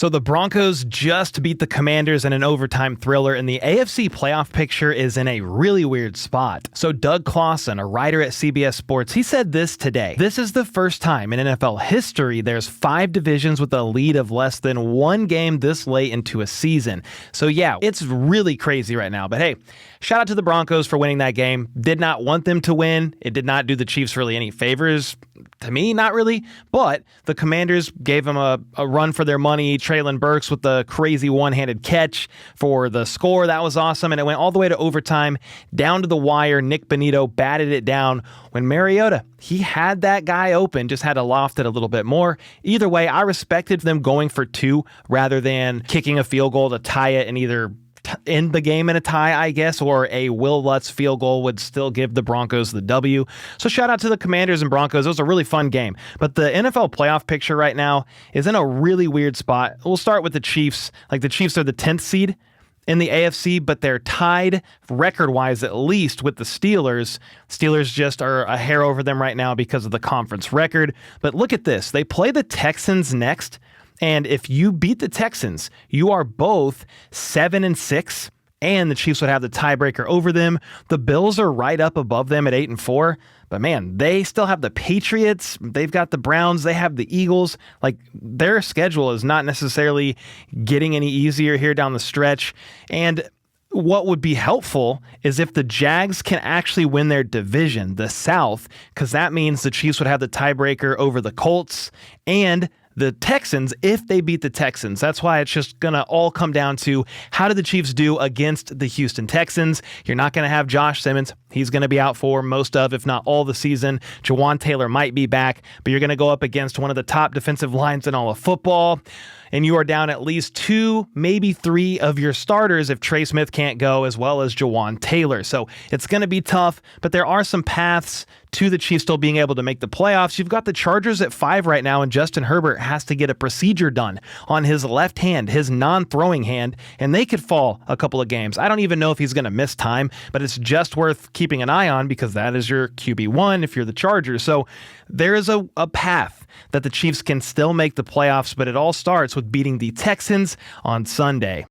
So the Broncos just beat the Commanders in an overtime thriller, and the AFC playoff picture is in a really weird spot. So Doug Clawson, a writer at CBS Sports, he said this today. This is the first time in NFL history there's 5 divisions with a lead of less than 1 game this late into a season. So yeah, it's really crazy right now. But hey, shout out to the Broncos for winning that game. Did not want them to win. It did not do the Chiefs really any favors. To me, not really. But the Commanders gave them a run for their money. Traylon Burks with the crazy one-handed catch for the score. That was awesome. And it went all the way to overtime, down to the wire. Nick Bonito batted it down when Mariota, he had that guy open, just had to loft it a little bit more. Either way, I respected them going for 2 rather than kicking a field goal to tie it and either end the game in a tie, I guess, or a Will Lutz field goal would still give the Broncos the W. So shout out to the Commanders and Broncos. It was a really fun game. But the NFL playoff picture right now is in a really weird spot. We'll start with the Chiefs. Like, the Chiefs are the 10th seed in the AFC, but they're tied record-wise at least with the Steelers. Steelers just are a hair over them right now because of the conference record. But look at this. They play the Texans next. And if you beat the Texans, you are both 7-6, and the Chiefs would have the tiebreaker over them. The Bills are right up above them at 8-4. But man, they still have the Patriots. They've got the Browns. They have the Eagles. Like, their schedule is not necessarily getting any easier here down the stretch. And what would be helpful is if the Jags can actually win their division, the South, because that means the Chiefs would have the tiebreaker over the Colts and the Texans if they beat the Texans. That's why it's just going to all come down to how do the Chiefs do against the Houston Texans. You're not going to have Josh Simmons. He's going to be out for most of, if not all, the season. Jawan Taylor might be back, but you're going to go up against one of the top defensive lines in all of football, and you are down at least 2, maybe 3 of your starters if Trey Smith can't go, as well as Jawan Taylor. So it's going to be tough, but there are some paths to the Chiefs still being able to make the playoffs. You've got the Chargers at 5 right now, and Justin Herbert has to get a procedure done on his left hand, his non-throwing hand, and they could fall a couple of games. I don't even know if he's going to miss time, but it's just worth keeping an eye on because that is your QB1 if you're the Chargers. So there is a path that the Chiefs can still make the playoffs, but it all starts with beating the Texans on Sunday.